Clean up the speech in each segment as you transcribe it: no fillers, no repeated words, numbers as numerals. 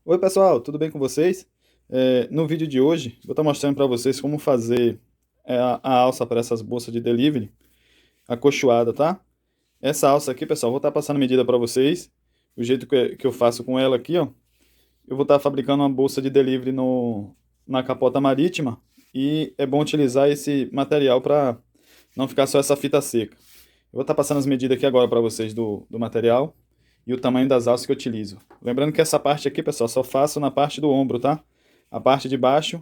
Oi pessoal, tudo bem com vocês? No vídeo de hoje, vou estar mostrando para vocês como fazer a alça para essas bolsas de delivery, acolchoada, tá? Essa alça aqui, pessoal, vou estar passando medida para vocês, o jeito que eu faço com ela aqui, ó. Eu vou estar fabricando uma bolsa de delivery na capota marítima e é bom utilizar esse material para não ficar só essa fita seca. Eu vou estar passando as medidas aqui agora para vocês do material e o tamanho das alças que eu utilizo. Lembrando que essa parte aqui, pessoal, só faço na parte do ombro, tá? A parte de baixo,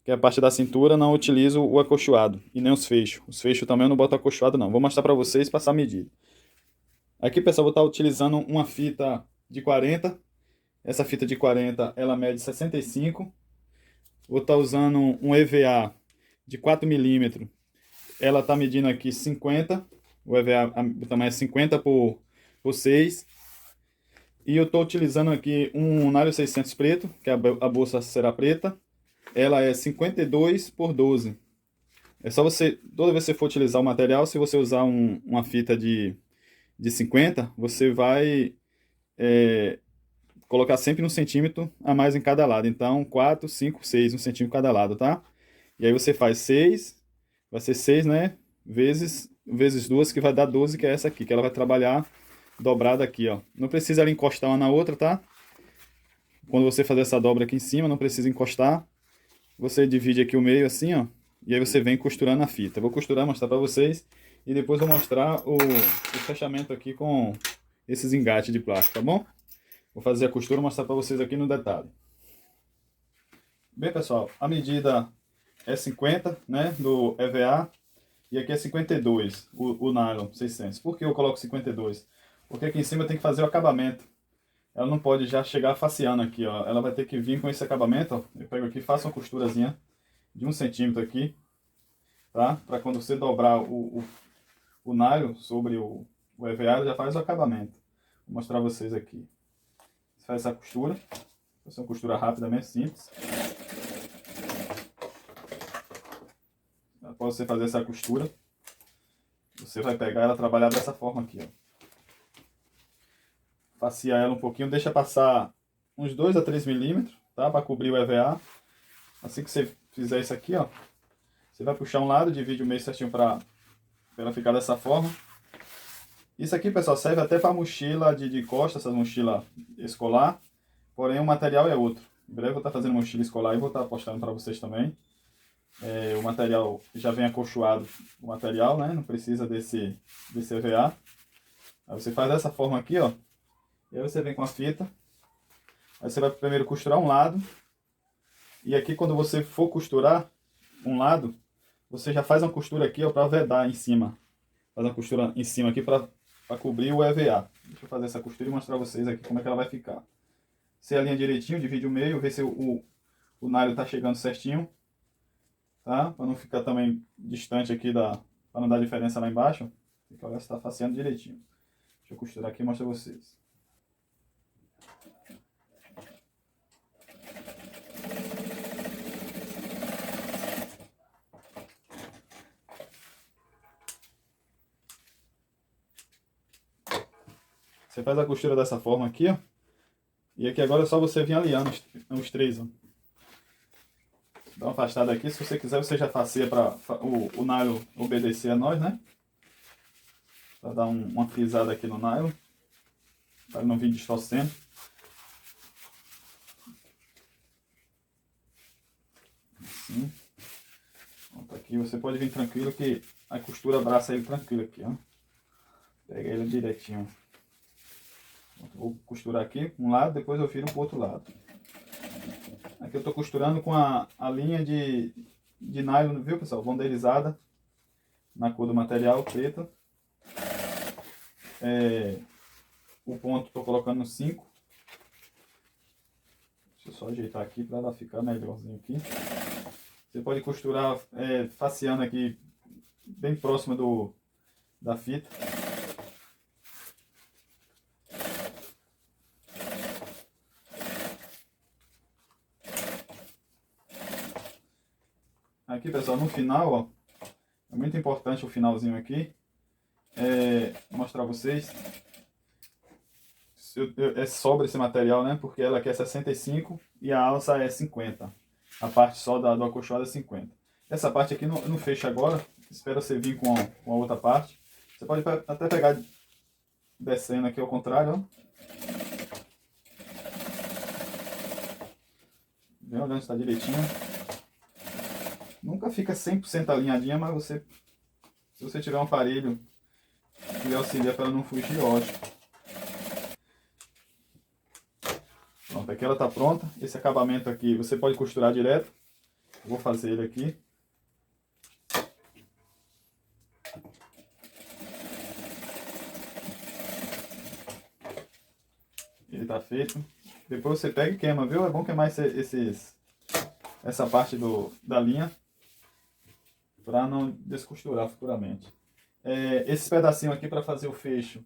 que é a parte da cintura, não utilizo o acolchoado e nem os fechos. Os fechos também eu não boto acolchoado, não. Vou mostrar para vocês e passar a medida. Aqui, pessoal, vou estar utilizando uma fita de 40. Essa fita de 40, ela mede 65. Vou estar usando um EVA de 4 milímetros. Ela está medindo aqui 50. O EVA, o tamanho é 50 por 6. E eu estou utilizando aqui um Nalho 600 preto, que a bolsa será preta. Ela é 52 por 12. É só você, toda vez que você for utilizar o material, se você usar uma fita de 50, você vai é, colocar sempre 1 centímetro a mais em cada lado. Então, 4, 5, 6, 1 centímetro cada lado, tá? E aí você faz 6, vai ser 6, né? Vezes 2, que vai dar 12, que é essa aqui, que ela vai trabalhar dobrada aqui, ó. Não precisa ela encostar uma na outra, tá? Quando você fazer essa dobra aqui em cima, não precisa encostar. Você divide aqui o meio assim, ó. E aí você vem costurando a fita. Eu vou costurar, mostrar para vocês. E depois vou mostrar o fechamento aqui com esses engates de plástico, tá bom? Vou fazer a costura e mostrar para vocês aqui no detalhe. Bem, pessoal, a medida é 50, né, do EVA. E aqui é 52, o nylon 600. Por que eu coloco 52? Porque aqui em cima tem que fazer o acabamento. Ela não pode já chegar faceando aqui, ó. Ela vai ter que vir com esse acabamento, ó. Eu pego aqui, faço uma costurazinha de 1 centímetro aqui, tá? Para quando você dobrar o nylon sobre o EVA, já faz o acabamento. Vou mostrar pra vocês aqui. Você faz essa costura. Vai ser uma costura rápida, mesmo, simples. Após você fazer essa costura, você vai pegar ela e trabalhar dessa forma aqui, ó. Facear ela um pouquinho, deixa passar uns 2 a 3 milímetros, tá? Para cobrir o EVA. Assim que você fizer isso aqui, ó, você vai puxar um lado, divide o meio certinho para ela ficar dessa forma. Isso aqui, pessoal, serve até para mochila de costa, essas mochilas escolar. Porém, o material é outro. Em breve eu vou estar fazendo mochila escolar e vou estar postando para vocês também. O material já vem acolchoado, o material, né? Não precisa desse EVA. Aí você faz dessa forma aqui, ó. E aí você vem com a fita. Aí você vai primeiro costurar um lado. E aqui quando você for costurar um lado, você já faz uma costura aqui, ó, para vedar em cima. Faz uma costura em cima aqui para cobrir o EVA. Deixa eu fazer essa costura e mostrar pra vocês aqui como é que ela vai ficar. Você alinha direitinho, divide o meio, vê se o nylon tá chegando certinho, tá? Para não ficar também distante aqui para não dar diferença lá embaixo. Tem que olhar se tá faceando direitinho. Deixa eu costurar aqui e mostrar pra vocês. Você faz a costura dessa forma aqui, ó. E aqui agora é só você vir alinhando os três, ó. Dá uma afastada aqui, se você quiser você já faceia para o nylon obedecer a nós, né? Para dar uma frisada aqui no nylon, para não vir distorcendo. Assim. Pronto, aqui você pode vir tranquilo que a costura abraça ele tranquilo aqui, ó. Pega ele direitinho. Vou costurar aqui um lado, depois eu viro para o outro lado. Aqui eu estou costurando com a linha de nylon, viu pessoal? Bonderizada na cor do material, preta. O ponto estou colocando no 5. Deixa eu só ajeitar aqui para ela ficar melhorzinho aqui. Você pode costurar faceando aqui bem próximo da fita. Aqui pessoal, no final, ó, é muito importante o finalzinho aqui, mostrar a vocês. é sobra esse material, né? Porque ela aqui é 65 e a alça é 50. A parte só do acolchoado é 50. Essa parte aqui não fecha agora. Espera você vir com a outra parte. Você pode até pegar descendo aqui ao contrário, ó. Vem olhando se está direitinho. Nunca fica 100% alinhadinha, mas se você tiver um aparelho que lhe auxilia para ela não fugir, ótimo. Pronto, aqui ela está pronta. Esse acabamento aqui você pode costurar direto. Eu vou fazer ele aqui. Ele está feito. Depois você pega e queima, viu? É bom queimar essa parte da linha para não descosturar futuramente. Esse pedacinho aqui para fazer o fecho.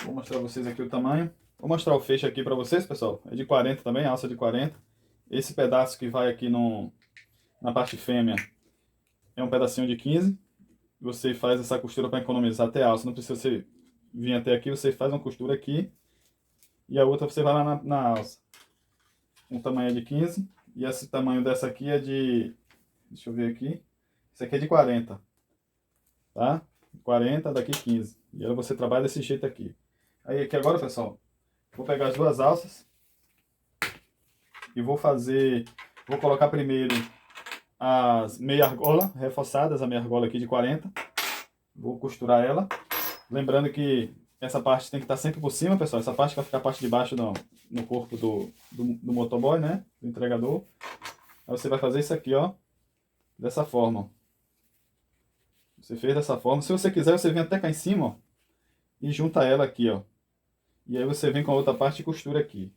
Vou mostrar para vocês aqui o tamanho. Vou mostrar o fecho aqui para vocês, pessoal. É de 40 também, alça de 40. Esse pedaço que vai aqui na parte fêmea é um pedacinho de 15. Você faz essa costura para economizar até a alça. Não precisa você vir até aqui, você faz uma costura aqui. E a outra você vai lá na alça. Um tamanho é de 15. E esse tamanho dessa aqui é de... Deixa eu ver aqui. Esse aqui é de 40. Tá? 40, daqui 15. E aí você trabalha desse jeito aqui. Aí aqui agora, pessoal, vou pegar as duas alças. E vou colocar primeiro as meia argola reforçadas, a meia argola aqui de 40. Vou costurar ela. Lembrando que essa parte tem que estar sempre por cima, pessoal. Essa parte vai ficar a parte de baixo no corpo do motoboy, né? Do entregador. Aí você vai fazer isso aqui, ó. Dessa forma. Você fez dessa forma. Se você quiser, você vem até cá em cima, ó. E junta ela aqui, ó. E aí você vem com a outra parte e costura aqui.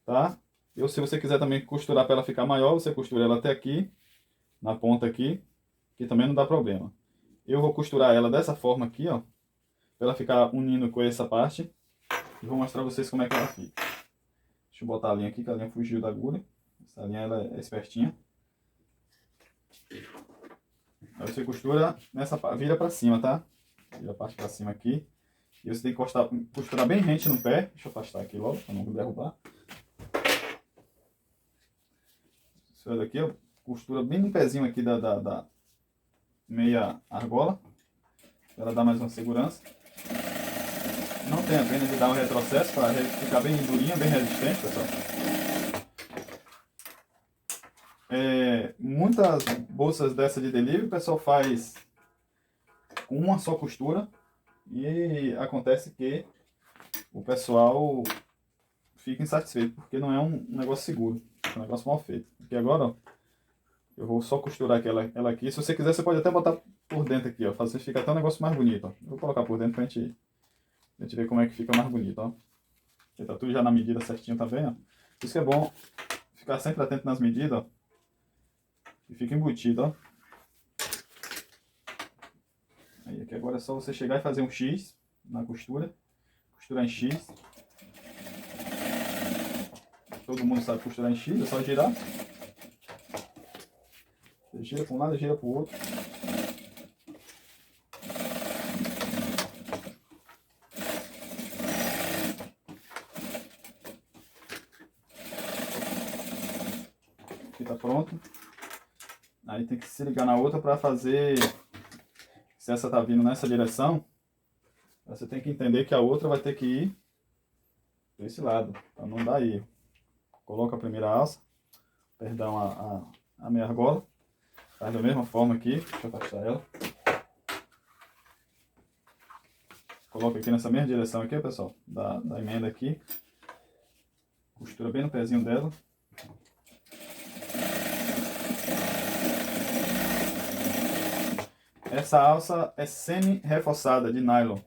Tá? Se você quiser também costurar para ela ficar maior, você costura ela até aqui. Na ponta aqui. Que também não dá problema. Eu vou costurar ela dessa forma aqui, ó. Para ela ficar unindo com essa parte. E vou mostrar pra vocês como é que ela fica. Deixa eu botar a linha aqui, que a linha fugiu da agulha. Essa linha ela é espertinha. Aí você costura vira pra cima, tá? Vira a parte pra cima aqui. E você tem que costurar bem rente no pé. Deixa eu afastar aqui logo, pra não derrubar. Isso daqui, ó. Costura bem no pezinho aqui da meia argola. Pra ela dar mais uma segurança. Não tenha pena de dar um retrocesso para ficar bem durinha, bem resistente, pessoal. Muitas bolsas dessa de delivery o pessoal faz com uma só costura e acontece que o pessoal fica insatisfeito porque não é um negócio seguro, é um negócio mal feito. Aqui agora, ó, eu vou só costurar ela aqui. Se você quiser, você pode até botar por dentro aqui, ó, fazer ficar até um negócio mais bonito. Ó. Eu vou colocar por dentro pra gente ver como é que fica mais bonito, ó. Porque tá tudo já na medida certinho, tá vendo? Por isso que é bom ficar sempre atento nas medidas, ó. E fica embutido, ó. Aí aqui agora é só você chegar e fazer um X na costura. Costurar em X. Todo mundo sabe costurar em X, é só girar. Você gira para um lado e gira para o outro. Aqui tá pronto. Aí tem que se ligar na outra para fazer... Se essa tá vindo nessa direção, você tem que entender que a outra vai ter que ir para esse lado, para não dar erro. Coloca a primeira alça, perdão, a meia argola. Faz da mesma forma aqui, deixa eu afastar ela. Coloca aqui nessa mesma direção aqui, pessoal, da emenda aqui. Costura bem no pezinho dela. Essa alça é semi-reforçada de nylon.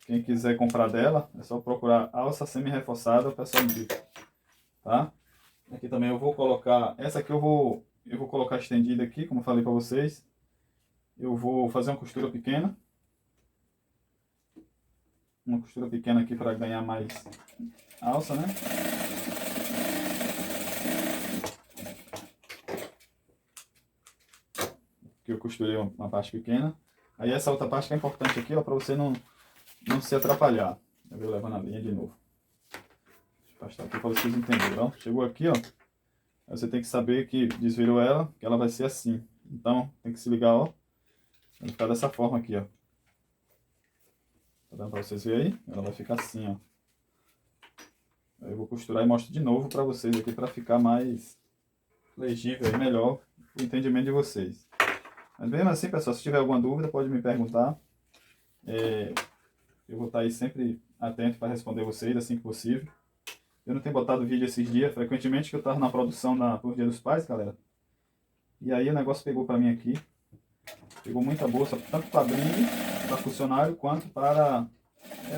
Quem quiser comprar dela, é só procurar alça semi-reforçada, o pessoal indica. Tá? Aqui também eu vou colocar, essa aqui eu vou colocar estendida aqui, como eu falei para vocês. Eu vou fazer uma costura pequena. Uma costura pequena aqui para ganhar mais alça, né? Que eu costurei uma parte pequena. Aí essa outra parte que é importante aqui, ó, para você não se atrapalhar. Eu vou levando a linha de novo. Deixa eu afastar aqui para vocês entenderem, ó. Chegou aqui, ó. Aí você tem que saber que desvirou ela, que ela vai ser assim. Então, tem que se ligar, ó. Vai ficar dessa forma aqui, ó. Tá dando para vocês verem aí? Ela vai ficar assim, ó. Aí eu vou costurar e mostro de novo para vocês aqui, para ficar mais legível e melhor o entendimento de vocês. Mas mesmo assim, pessoal, se tiver alguma dúvida, pode me perguntar. Eu vou estar aí sempre atento para responder vocês assim que possível. Eu não tenho botado vídeo esses dias, frequentemente, que eu estava na produção por Dia dos Pais, galera. E aí o negócio pegou para mim aqui. Pegou muita bolsa, tanto para brinde, para funcionário, quanto para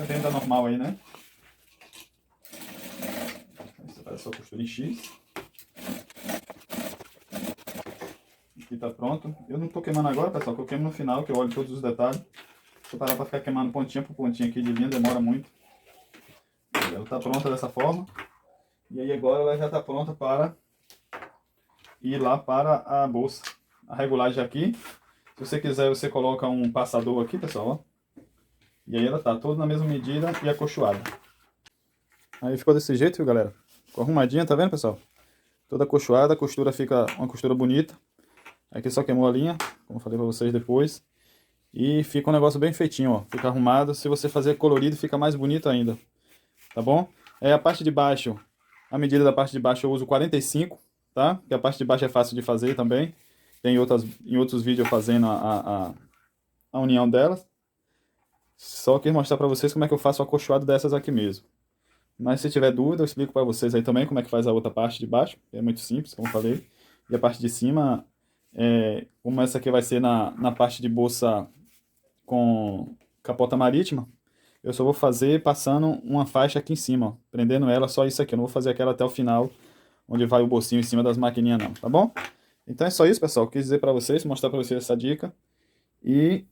venda normal aí, né? Essa parece só costura em X. Aqui tá pronto. Eu não tô queimando agora, pessoal, que eu queimo no final, que eu olho todos os detalhes. Se eu parar para ficar queimando pontinha por pontinha aqui de linha, demora muito. Ela tá pronta dessa forma. E aí agora ela já está pronta para ir lá para a bolsa. A regulagem aqui. Se você quiser, você coloca um passador aqui, pessoal, ó. E aí ela tá toda na mesma medida e acolchoada. Aí ficou desse jeito, viu, galera? Ficou arrumadinha, tá vendo, pessoal? Toda acolchoada, a costura fica uma costura bonita. Aqui só queimou a linha, como eu falei para vocês depois. E fica um negócio bem feitinho, ó. Fica arrumado. Se você fazer colorido, fica mais bonito ainda. Tá bom? A parte de baixo, a medida da parte de baixo eu uso 45, tá? Porque a parte de baixo é fácil de fazer também. Tem em outros vídeos eu fazendo a união delas. Só quis mostrar para vocês como é que eu faço o acolchoado dessas aqui mesmo. Mas se tiver dúvida, eu explico para vocês aí também como é que faz a outra parte de baixo. É muito simples, como eu falei. E a parte de cima, como essa aqui vai ser na parte de bolsa com capota marítima, eu só vou fazer passando uma faixa aqui em cima, ó, prendendo ela, só isso aqui. Eu não vou fazer aquela até o final, onde vai o bolsinho em cima das maquininhas não, tá bom? Então é só isso, pessoal. Quis dizer para vocês, mostrar para vocês essa dica. E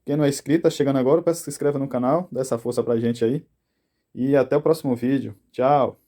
quem não é inscrito, tá chegando agora, eu peço que se inscreva no canal, dá essa força pra gente aí. E até o próximo vídeo. Tchau!